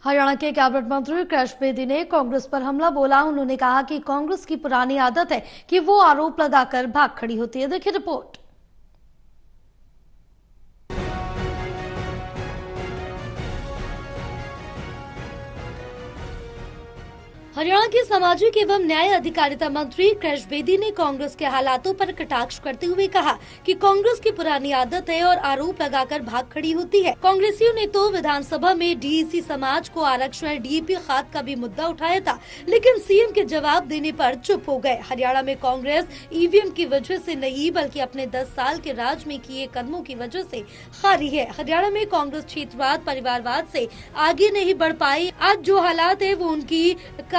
हरियाणा के कैबिनेट मंत्री कृष बेदी ने कांग्रेस पर हमला बोला। उन्होंने कहा कि कांग्रेस की पुरानी आदत है कि वो आरोप लगाकर भाग खड़ी होती है। देखिए रिपोर्ट। हरियाणा के सामाजिक एवं न्याय अधिकारिता मंत्री कृष बेदी ने कांग्रेस के हालातों पर कटाक्ष करते हुए कहा कि कांग्रेस की पुरानी आदत है और आरोप लगाकर भाग खड़ी होती है। कांग्रेसियों ने तो विधानसभा में डीएसी समाज को आरक्षण डीएपी खाद का भी मुद्दा उठाया था, लेकिन सीएम के जवाब देने पर चुप हो गए। हरियाणा में कांग्रेस ईवीएम की वजह से नहीं बल्कि अपने 10 साल के राज में किए कदमों की वजह से हारी है। हरियाणा में कांग्रेस क्षेत्रवाद परिवारवाद से आगे नहीं बढ़ पाई। आज जो हालात है वो उनकी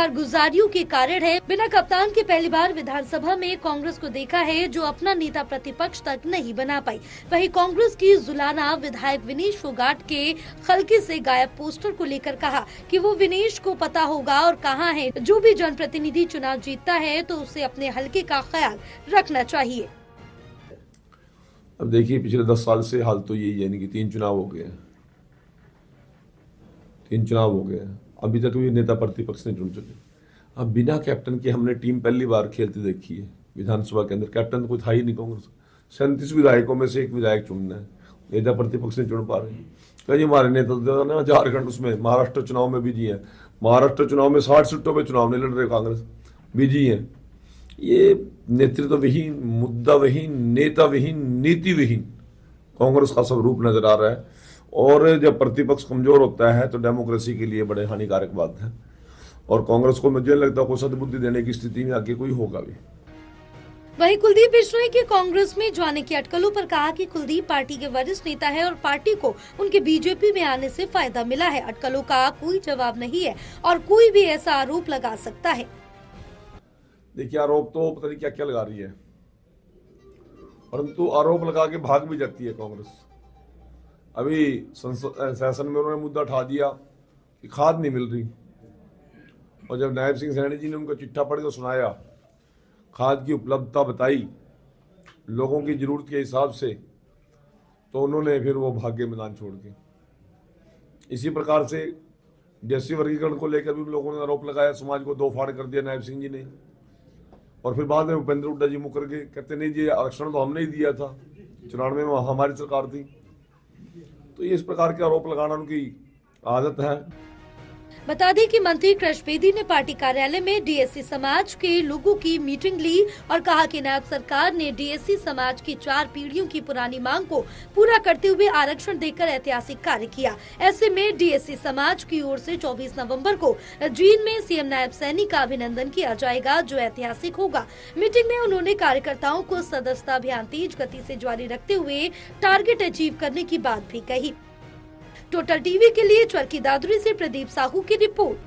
गुजारियों के कारण है। बिना कप्तान के पहली बार विधानसभा में कांग्रेस को देखा है जो अपना नेता प्रतिपक्ष तक नहीं बना पाई। वहीं कांग्रेस की जुलाना विधायक विनेश फोगाट के हल्के से गायब पोस्टर को लेकर कहा कि वो विनेश को पता होगा और कहा है जो भी जनप्रतिनिधि चुनाव जीतता है तो उसे अपने हल्के का ख्याल रखना चाहिए। अब देखिए पिछले 10 साल से हाल तो यही है कि 3 चुनाव हो गए, 3 चुनाव हो गए, अभी तक भी नेता प्रतिपक्ष ने चुन चुके। अब बिना कैप्टन के हमने टीम पहली बार खेलते देखी है विधानसभा के अंदर। कैप्टन कोई था ही नहीं कांग्रेस। 37 विधायकों में से एक विधायक चुनना है, नेता प्रतिपक्ष नहीं चुन पा रहे। कई हमारे नेता ना झारखंड उसमें महाराष्ट्र चुनाव में बिजी है। महाराष्ट्र चुनाव में 60 सीटों पे चुनाव नहीं लड़ रहे, कांग्रेस बिजी है। ये नेतृत्व विहीन, मुद्दा विहीन, नेता विहीन, नीति विहीन कांग्रेस का सब रूप नजर आ रहा है। और जब प्रतिपक्ष कमजोर होता है तो डेमोक्रेसी के लिए बड़े हानिकारक बात है। और कांग्रेस को मुझे लगता है कोई सद्बुद्धि देने की स्थिति में आगे कोई होगा भी। वहीं कुलदीप बिश्नोई के कांग्रेस में जाने की अटकलों पर कहा कि कुलदीप पार्टी के वरिष्ठ नेता है और पार्टी को उनके बीजेपी में आने से फायदा मिला है। अटकलों का कोई जवाब नहीं है और कोई भी ऐसा आरोप लगा सकता है। देखिए आरोप तो पता नहीं क्या क्या लगा रही है, परंतु आरोप लगा के भाग भी जाती है कांग्रेस। अभी सेशन में उन्होंने मुद्दा उठा दिया कि खाद नहीं मिल रही, और जब नायब सिंह सैनी जी ने उनका चिट्ठा पढ़ के सुनाया, खाद की उपलब्धता बताई लोगों की जरूरत के हिसाब से, तो उन्होंने फिर वो भाग्य मैदान छोड़ के। इसी प्रकार से डीएससी वर्गीकरण को लेकर भी लोगों ने आरोप लगाया, समाज को 2 फाड़ कर दिया नायब सिंह जी ने। और फिर बाद में भूपेंद्र हुड्डा जी मुकर के कहते नहीं जी आरक्षण तो हमने ही दिया था, 94 में हमारी सरकार थी। तो ये इस प्रकार के आरोप लगाना उनकी आदत है। बता दें कि मंत्री कृष बेदी ने पार्टी कार्यालय में डीएससी समाज के लोगों की मीटिंग ली और कहा कि नायब सरकार ने डीएससी समाज की 4 पीढ़ियों की पुरानी मांग को पूरा करते हुए आरक्षण देकर ऐतिहासिक कार्य किया। ऐसे में डीएससी समाज की ओर से 24 नवंबर को जींद में सीएम नायब सैनी का अभिनंदन किया जाएगा, जो ऐतिहासिक होगा। मीटिंग में उन्होंने कार्यकर्ताओं को सदस्यता अभियान तेज गति से जारी रखते हुए टारगेट अचीव करने की बात भी कही। टोटल टीवी के लिए चरखी दादरी से प्रदीप साहू की रिपोर्ट।